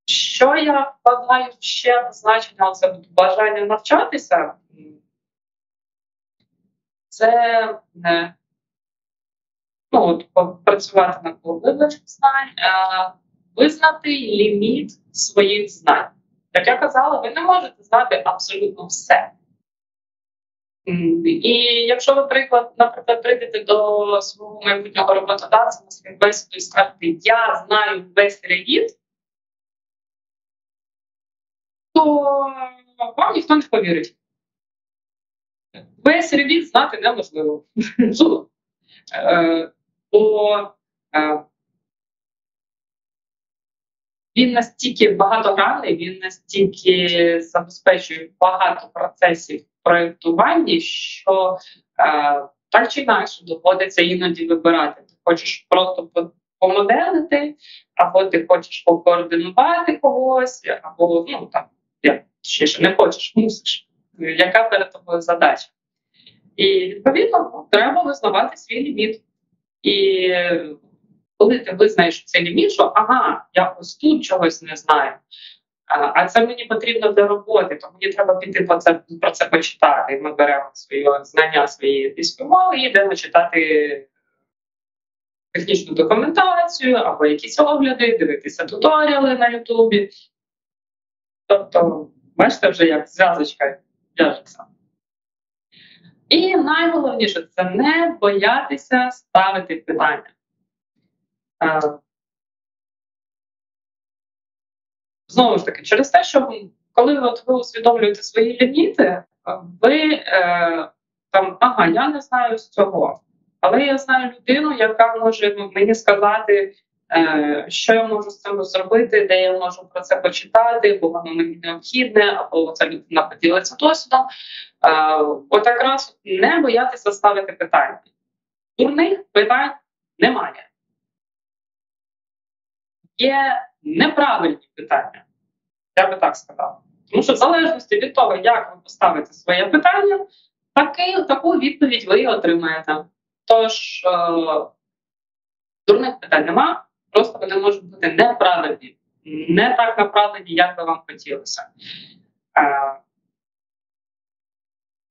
Що я вкладаю ще значення, це бажання навчатися, це працювати над поглибленням знань, визнати ліміт своїх знань. Як я казала, ви не можете знати абсолютно все. І якщо ви, наприклад, прийдете до свого майбутнього роботодавця на співбесіду і скажете, я знаю весь Revit, то вам ніхто не повірить. Весь Revit знати неможливо. Бо він настільки багатогранний, він настільки забезпечує багато процесів проєктування, що так чи інакше доводиться іноді вибирати. Ти хочеш просто помоделити, або ти хочеш покоординувати когось, або не хочеш, мусиш. Яка перед тобою задача? І, відповідно, треба визнавати свій ліміт. І коли ти визнаєш цей ліміт, що я ось тут чогось не знаю, а це мені потрібно для роботи, то мені треба піти про це почитати. І ми беремо свої знання своєї англійської мови і йдемо читати технічну документацію або якісь огляди, дивитися туторіали на Ютубі. Тобто, бачите вже, як зв'язочка в'яжеться. І найголовніше – це не боятися ставити питання. Знову ж таки, через те, що коли ви усвідомлюєте свої ліміти, ви я не знаю з цього, але я знаю людину, яка може мені сказати, що я можу з цим зробити, де я можу про це почитати, бо воно мені необхідне, або ця людина поділиться досвідом. От якраз не боятися ставити питання. Дурних питань немає. Є неправильні питання, я би так сказав. Тому що в залежності від того, як ви поставите своє питання, таку відповідь ви отримаєте. Тож, дурних питань нема, просто вони можуть бути неправильні. Не так направлені, як би вам хотілося.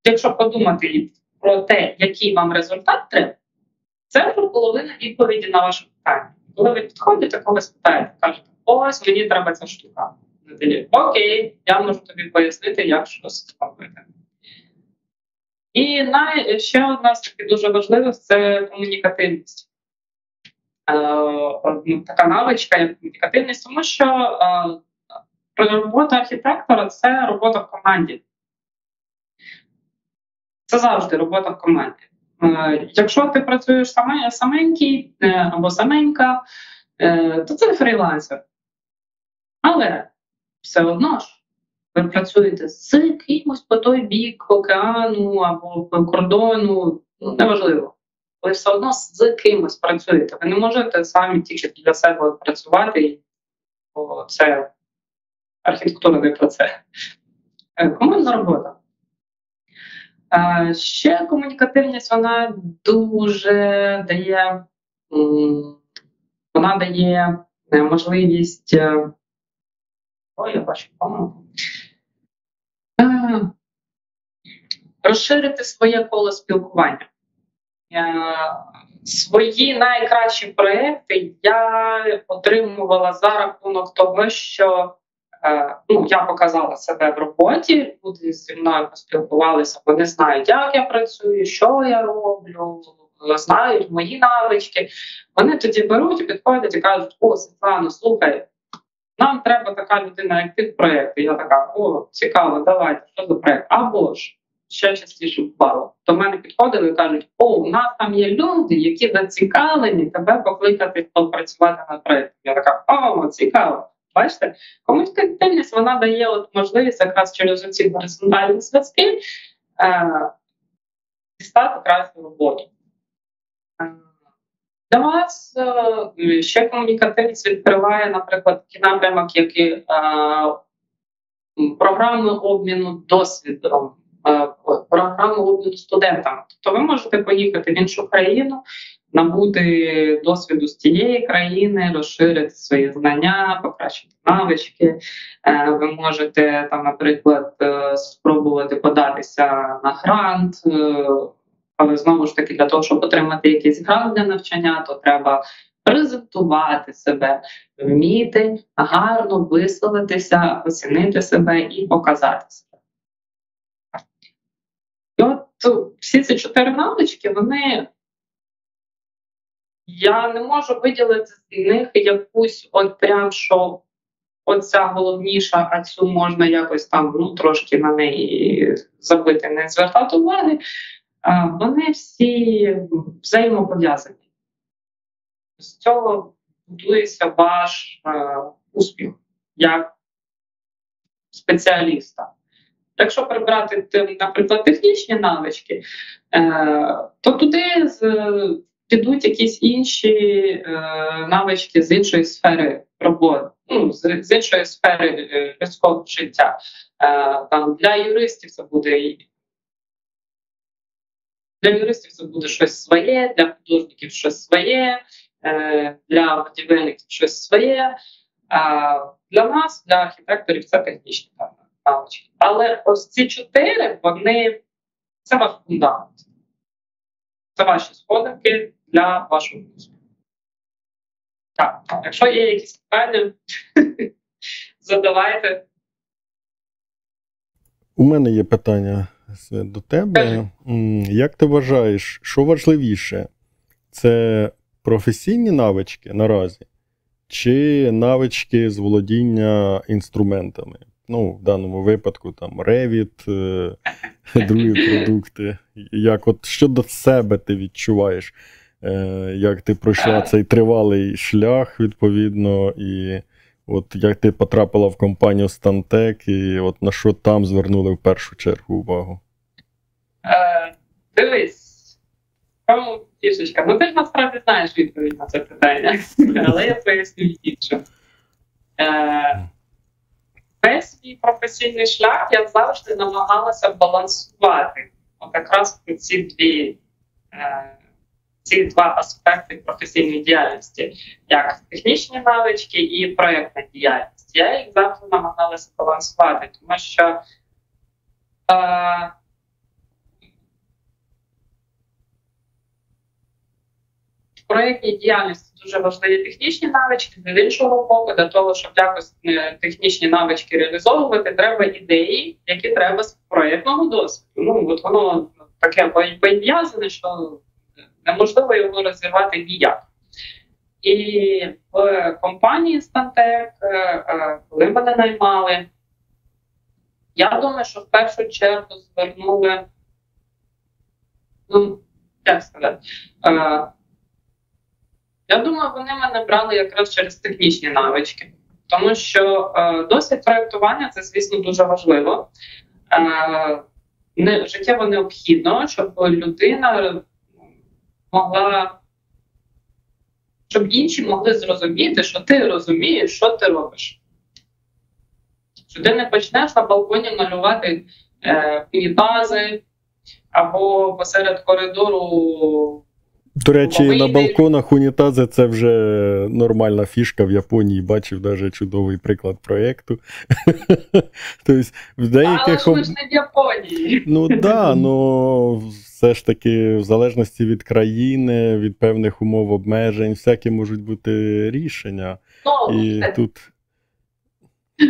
Якщо подумати про те, який вам результат треба, це вже половина відповіді на ваше питання. Коли ви підходите, когось питаєте, кажете, ось мені треба ця штука. Окей, я можу тобі пояснити, як щось робити. І ще одна з таких дуже важливих – це комунікативність. Така навичка, як комунікативність, тому що робота архітектора – це робота в команді. Це завжди робота в команді. Якщо ти працюєш саменький або саменька, то це фрілансер. Але все одно ж ви працюєте з кимось по той бік океану або по кордону, неважливо. Ви все одно з кимось працюєте. Ви не можете самі тільки для себе працювати, бо це архітектурний процес. Командна робота. Ще комунікативність, вона дуже дає, можливість, я бачу помилку, розширити своє коло спілкування. Свої найкращі проекти я отримувала за рахунок того, що я показала себе в роботі, люди зі мною поспілкувалися, вони знають, як я працюю, що я роблю, знають мої навички. Вони тоді беруть і підходять і кажуть, Світлана, слухай, нам треба така людина, як ти в проєкті. Я така, цікаво, давайте, що за проєкт? Або ж, ще частіше впало. До мене підходили і кажуть, у нас там є люди, які зацікавлені тебе покликати працювати на проєкті. Я така, цікаво. Бачите, комунікативність, вона дає от можливість якраз через ці горизонтальні зв'язки дістати кращу роботу. Для вас ще комунікативність відкриває, наприклад, такий напрямок, як і програми обміну досвідом, програми обміну студентами. Тобто ви можете поїхати в іншу країну, набути досвіду з тієї країни, розширити свої знання, покращити навички. Ви можете, там, наприклад, спробувати податися на грант, але знову ж таки для того, щоб отримати якийсь грант для навчання, то треба презентувати себе, вміти гарно висловитися, оцінити себе і показати себе. І от всі ці 4 навички, вони, я не можу виділити з них якусь от прям, що оця головніша, а цю можна якось там трошки на неї забити, не звертати уваги. Вони всі взаємопов'язані. З цього будується ваш успіх як спеціаліста. Якщо прибрати, наприклад, технічні навички, то туди підуть якісь інші навички з іншої сфери роботи, з іншої сфери людського життя. Там, для юристів це буде щось своє, для художників щось своє, для будівельників щось своє. Для нас, для архітекторів, це технічні навички. Але ось ці 4, це ваш фундамент. Це ваші сходинки для вашого успіху. Так, якщо є якісь питання, задавайте. У мене є питання до тебе. Як ти вважаєш, що важливіше? Це професійні навички наразі? Чи навички з володіння інструментами? В даному випадку там Revit, другі продукти. Що до себе ти відчуваєш? Як ти пройшла цей тривалий шлях, відповідно, і от як ти потрапила в компанію Stantec, і от на що там звернули в першу чергу увагу? Дивись, фішечка, ти ж насправді знаєш відповідь на це питання, але я поясню інше. Весь свій професійний шлях я завжди намагалася балансувати от якраз ці два аспекти професійної діяльності, як технічні навички і проєктна діяльність. Я їх завжди намагалася балансувати, тому що в проєктній діяльності дуже важливі технічні навички, з іншого боку, для того, щоб якось технічні навички реалізовувати, треба ідеї, які треба з проєктного досвіду. От воно таке пов'язане, що неможливо його розірвати ніяк. І в компанії Stantec, коли мене наймали, я думаю, що в першу чергу звернули, як сказати, я думаю, вони мене брали якраз через технічні навички. Тому що досвід проєктування – це, звісно, дуже важливо. Життєво необхідно, щоб людина могла, щоб інші могли зрозуміти, що ти розумієш, що ти робиш. Що ти не почнеш на балконі малювати унітази або посеред коридору. До речі, на балконах унітази – це вже нормальна фішка в Японії. Бачив навіть чудовий приклад проєкту. Тобто, в деяких... Але ж не в Японії. Все ж таки, в залежності від країни, від певних умов обмежень, всякі можуть бути рішення.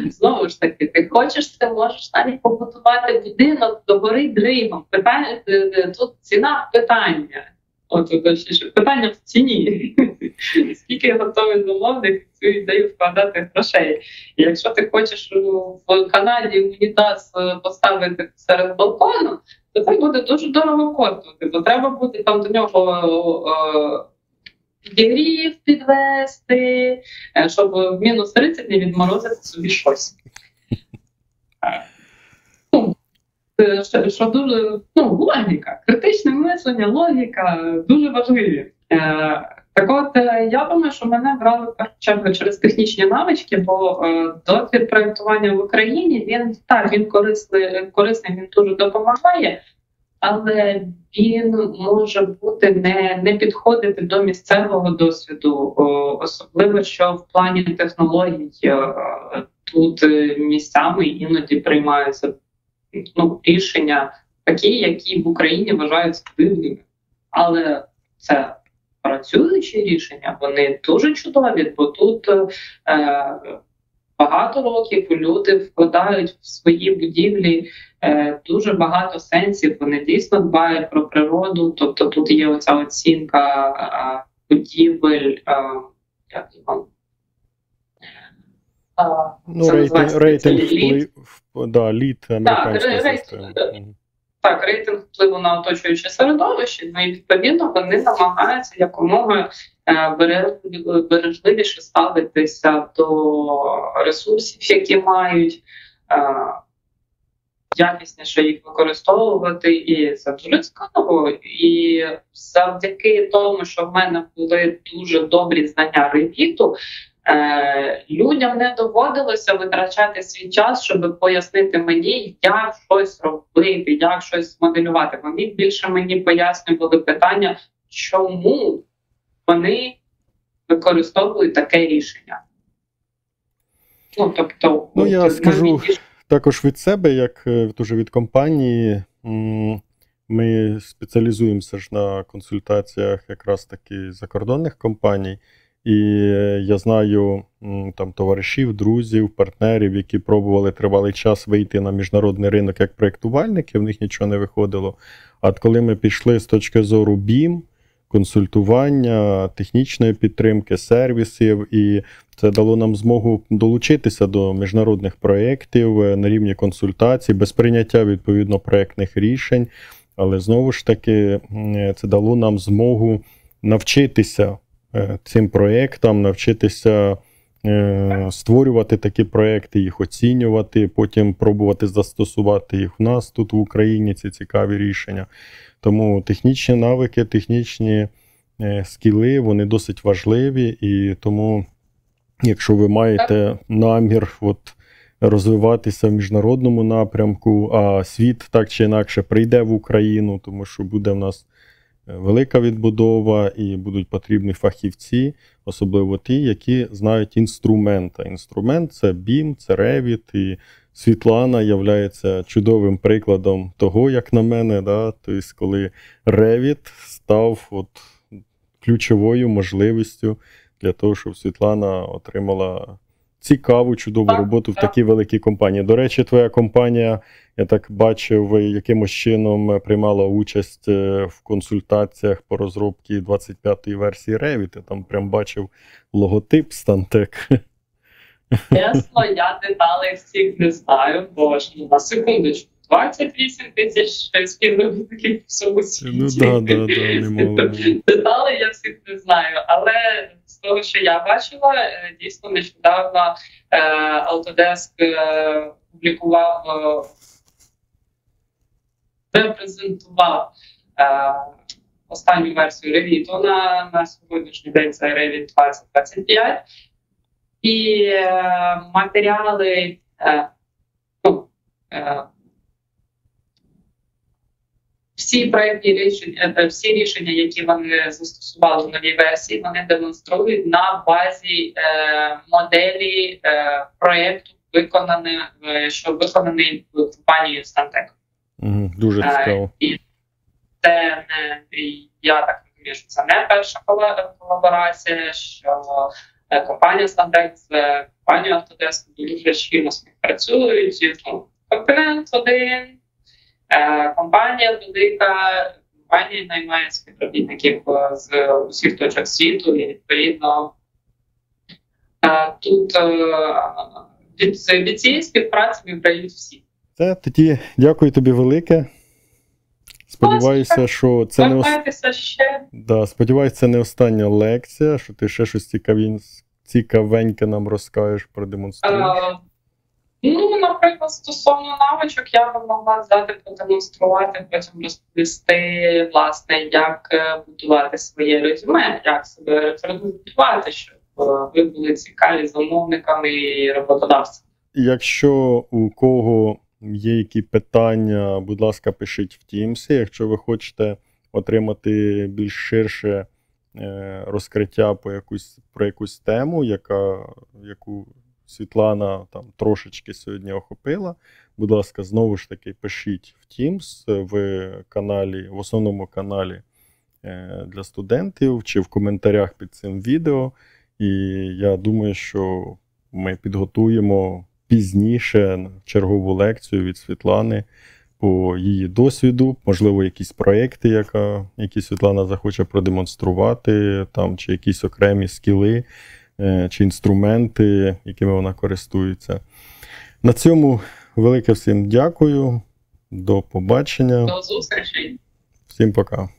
Знову ж таки, ти хочеш, ти можеш навіть побудувати будинок догори дригом. Тут ціна питання. Питання в ціні. Скільки готовий замовник цю ідею вкладати грошей. І якщо ти хочеш в Канаді унітаз поставити серед балкону, то це буде дуже дорого коштувати, бо треба буде там до нього підігрів підвести, щоб в мінус 30 не відморозити собі щось. Що дуже, логіка, критичне мислення, логіка дуже важливі. Так от, я думаю, що мене брали в першу чергу через технічні навички, бо досвід проєктування в Україні, він корисний, він дуже допомагає, але він може бути не підходити до місцевого досвіду, особливо, що в плані технологій тут місцями іноді приймаються рішення такі, які в Україні вважаються дивними. Але це працюючі рішення, вони дуже чудові, бо тут багато років люди вкладають в свої будівлі дуже багато сенсів, вони дійсно дбають про природу, тобто тут є оця оцінка будівель, як його? Рейтинг лід американської системи. Так, рейтинг впливу на оточуюче середовище, і відповідно вони намагаються якомога бережливіше ставитися до ресурсів, які мають, якісніше їх використовувати, і це дуже цікаво. І завдяки тому, що в мене були дуже добрі знання Revit, людям не доводилося витрачати свій час, щоб пояснити мені, як щось робити, як щось моделювати. Вони більше мені пояснювали питання, чому вони використовують таке рішення. Я скажу також від себе, як дуже від компанії, ми спеціалізуємося ж на консультаціях якраз таки закордонних компаній. І я знаю там товаришів, друзів, партнерів, які пробували тривалий час вийти на міжнародний ринок як проєктувальники, в них нічого не виходило. А коли ми пішли з точки зору BIM, консультування, технічної підтримки, сервісів, і це дало нам змогу долучитися до міжнародних проєктів на рівні консультацій, без прийняття, відповідно, проєктних рішень. Але, знову ж таки, це дало нам змогу навчитися цим проєктам, навчитися створювати такі проєкти, їх оцінювати, потім пробувати застосувати їх в нас тут в Україні, ці цікаві рішення. Тому технічні навики, технічні скіли, вони досить важливі, і тому, якщо ви маєте намір розвиватися в міжнародному напрямку, а світ так чи інакше прийде в Україну, тому що буде в нас велика відбудова і будуть потрібні фахівці, особливо ті, які знають інструмент. А інструмент – це BIM, це Revit, і Світлана є чудовим прикладом того, як на мене, тобто, коли Revit став ключовою можливістю для того, щоб Світлана отримала цікаву, чудову роботу в такій великій компанії. До речі, твоя компанія, я так бачив, якимось чином приймала участь в консультаціях по розробці 25-ї версії Revit. Я там прям бачив логотип Stantec. Чесно, я деталей всіх не знаю, бо ж на секундочку. 28 тисяч співробітників в всьому світі. Немало. Деталей я всіх не знаю, але з того, що я бачила, дійсно нещодавно Autodesk публікував, репрезентував останню версію Revit на сьогоднішній день, це Revit 2025. І матеріали, всі проєктні рішення, всі рішення, які вони застосували в новій версії, вони демонструють на базі моделі проєкту, що виконаний в компанії Stantec. Дуже цікаво. І це я так розумію, що це не перша колаборація, що компанія Stantec з компанією Autodesk дуже щільно співпрацюють. Конкурент один, компанія велика, компанія наймає співробітників з усіх точок світу, і відповідно тут від цієї співпраці виграють всі. Тоді дякую тобі велике. Сподіваюся, що це Звертайтеся ще. Да, сподіваюся, це не остання лекція, що ти ще щось цікавеньке нам розкажеш, продемонструєш. Ну, наприклад, стосовно навичок, я би могла взяти, продемонструвати, потім розповісти, власне, як будувати своє резюме, як себе репрезентувати, щоб ви були цікаві замовниками і роботодавцями. Якщо у кого є які питання, будь ласка, пишіть в Teams. Якщо ви хочете отримати більш ширше розкриття про якусь тему, яку Світлана там трошечки сьогодні охопила, будь ласка, знову ж таки пишіть в Teams в основному каналі для студентів чи в коментарях під цим відео. І я думаю, що ми підготуємо пізніше чергову лекцію від Світлани по її досвіду, можливо, якісь проєкти, які Світлана захоче продемонструвати, там, чи якісь окремі скіли, чи інструменти, якими вона користується. На цьому велике всім дякую. До побачення. До зустрічі. Всім пока.